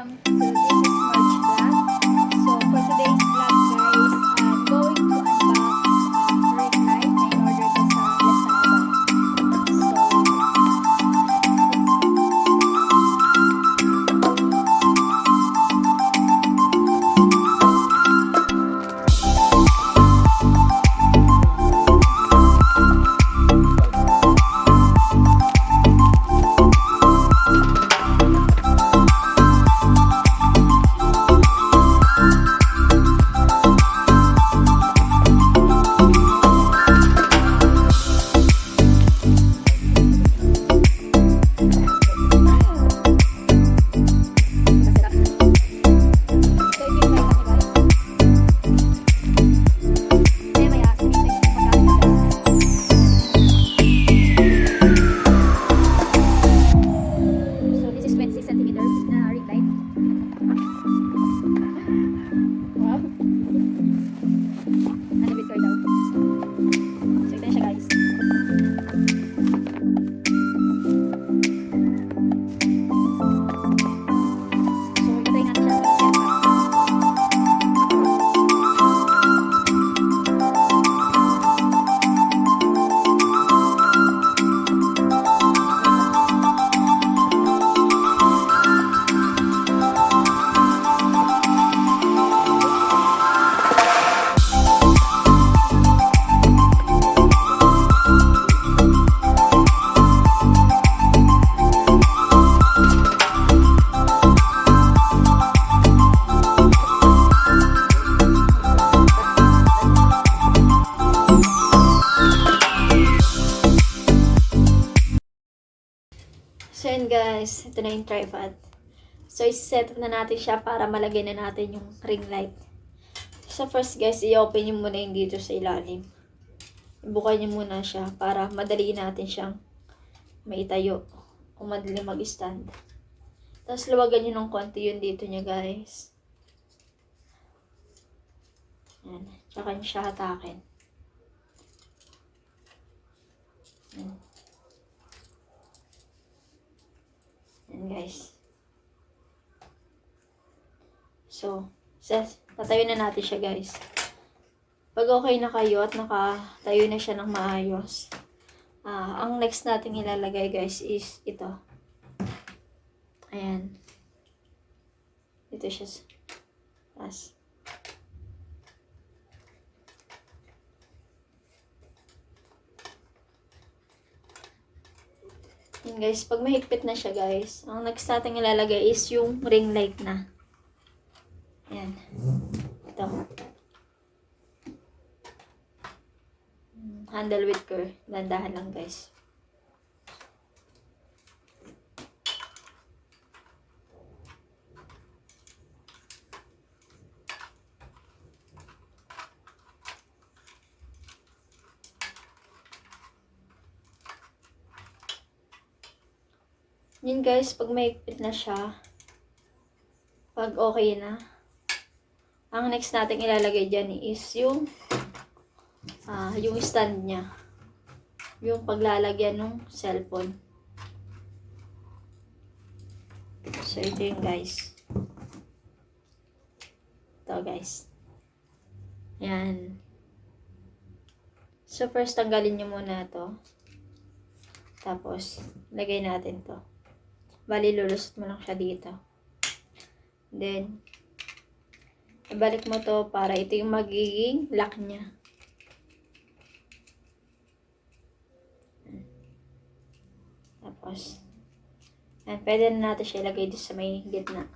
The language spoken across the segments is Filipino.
welcome to this March vlog. So for today's vlog guys, I'm going to unbox ring light na in-order ko sa Lazada. So yun guys, ito na yung tripod. So i-set up na natin siya para malagay na natin yung ring light. So first guys, i-open nyo muna yung dito sa ilalim. Ibuka nyo muna siya para madali natin siyang maitayo o madali mag-stand. Tapos luwagan nyo ng konti yung dito niya guys. Yan. Tsaka nyo siya hatakin. Yan. Yan guys. So, tatayo na natin siya guys. Pag okay na kayo at nakatayo na siya ng maayos, ang next natin ilalagay guys is ito. Ayan. Ito siya. Tapos, yun guys, pag mahigpit na siya guys, ang next natin ilalagay is yung ring light na. Ayan. Ito. Handle with care. Dandahan lang guys. Yun guys, pag mahigpit na siya, pag okay na, ang next natin ilalagay dyan is yung stand niya. Yung paglalagyan ng cellphone. So, ito yung guys. Ito guys. Yan. So, first tanggalin nyo muna ito. Tapos, lagay natin to. Bali, lulusot mo lang siya dito. Then, ibalik mo to para ito yung magiging lock niya. Tapos, yan, pwede na natin siya ilagay dito sa may gitna.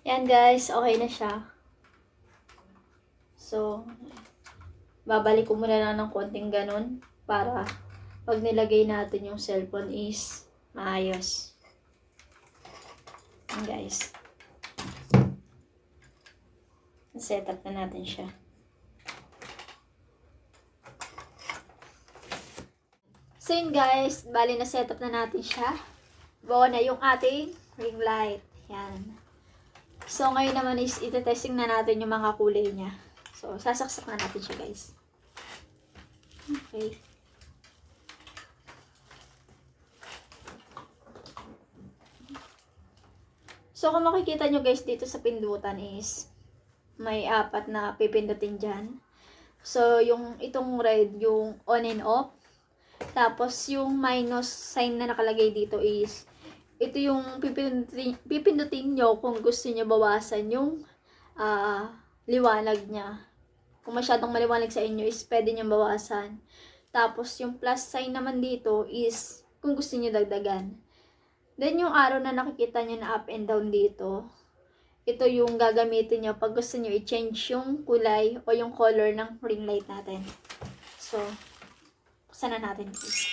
Yan guys, okay na siya. So, babalik ko muna lang ng konting ganun para pag nilagay natin yung cellphone is maayos. Yan guys. Set up na natin siya. So yun guys, bali na set up na natin siya. Buo na yung ating ring light. Yan. So ngayon naman is itetesting na natin yung mga kulay niya. So, sasaksak na natin siya guys. Okay. So, kung makikita nyo guys dito sa pindutan is may 4 na pipindutin dyan. So, itong red, yung on and off. Tapos, yung minus sign na nakalagay dito is, ito yung pipindutin nyo kung gusto nyo bawasan yung liwanag niya. Kung masyadong maliwanag sa inyo is pwede nyo bawasan. Tapos, yung plus sign naman dito is kung gusto nyo dagdagan. Then, yung arrow na nakikita nyo na up and down dito, ito yung gagamitin nyo pag gusto nyo i-change yung kulay o yung color ng ring light natin. So, buksan na natin please.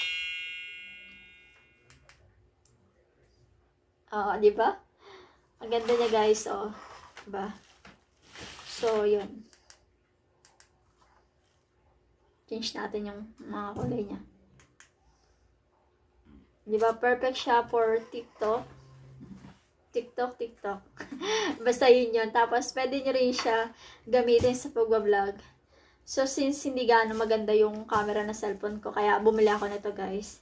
Di ba? Ang ganda niya guys, diba? So, yun. Change natin yung mga kulay niya. Diba? Perfect siya for TikTok. Basta yun yun. Tapos, pwede nyo rin siya gamitin sa pag-vlog. So, since hindi gaano maganda yung camera na cellphone ko, kaya bumili ako nito guys.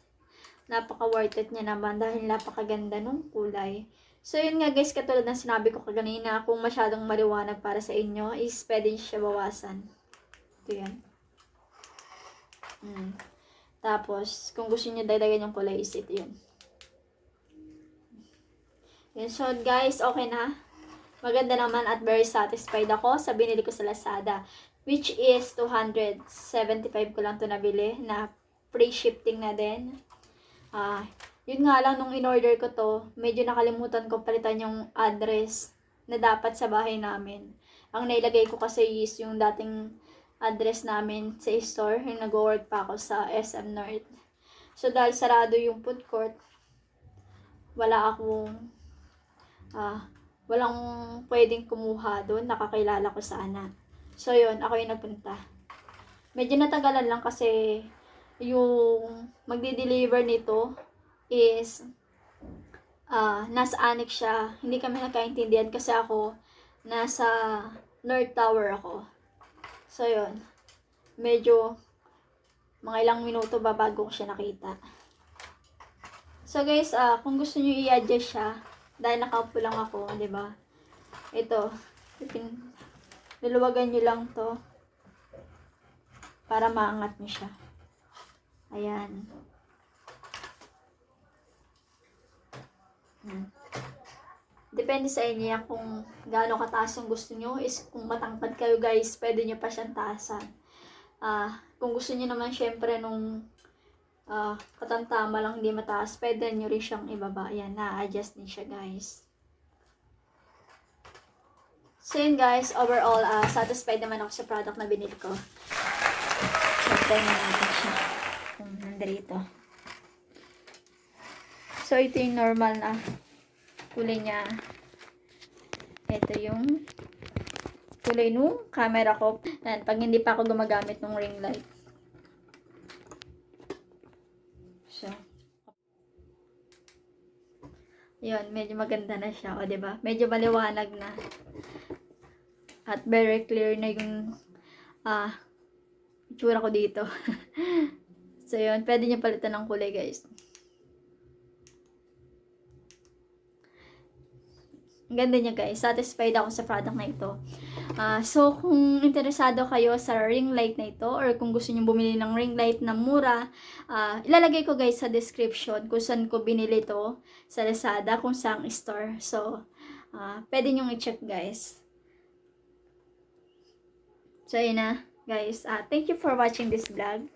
Napaka-worth it niya naman dahil napakaganda nung kulay. So, yun nga guys, katulad ng sinabi ko kaganina, kung masyadong maliwanag para sa inyo, is pwede nyo siya bawasan. Ito yan. Tapos, kung gusto niyo dagdagan yung kulay, is ito yun. Yun. So, guys, okay na. Maganda naman at very satisfied ako sa binili ko sa Lazada. Which is 275 ko lang to nabili na free shipping na din. Yun nga lang, nung in-order ko to, medyo nakalimutan ko palitan yung address na dapat sa bahay namin. Ang nailagay ko kasi is yung dating address namin sa store, yung nag-work pa ako sa SM North. So, dahil sarado yung food court, walang pwedeng kumuha doon, nakakilala ko sana. So, yun, ako yung nagpunta. Medyo natagalan lang kasi yung magdi-deliver nito is nasa annex siya. Hindi kami nagkaintindihan kasi ako nasa North Tower ako. So, yun. Medyo mga ilang minuto ba bago ko siya nakita. So, guys, kung gusto nyo i-adjust siya, dahil nakaupo lang ako, di ba? Ito. Niluwagan nyo lang to para maangat nyo siya. Ayan. Depende sa inyo yan kung gaano kataas yung gusto nyo. Is kung matangkad kayo guys, pwede nyo pa siyang taasan. Kung gusto nyo naman syempre nung katantama lang, hindi mataas, pwede nyo rin siyang ibaba. Ayan, na-adjust din siya guys. So yun guys, overall, satisfied naman ako sa product na binili ko. Try na natin siya kung nandito. So ito yung normal na kulay niya. Ito yung kulay nung camera ko. Yan, pag hindi pa ako gumagamit ng ring light. So, yun, medyo maganda na siya. O, diba? Medyo maliwanag na. At very clear na yung itsura ko dito. So, yun. Pwede nyo palitan ng kulay, guys. Ang ganda niya guys. Satisfied ako sa product na ito. So, kung interesado kayo sa ring light na ito or kung gusto niyo bumili ng ring light na mura, ilalagay ko guys sa description kung saan ko binili ito sa Lazada, kung saang store. So, pwede nyo i-check guys. So, yun na guys. Thank you for watching this vlog.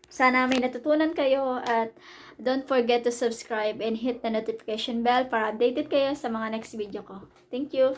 Sana may natutunan kayo at don't forget to subscribe and hit the notification bell para updated kayo sa mga next video ko. Thank you!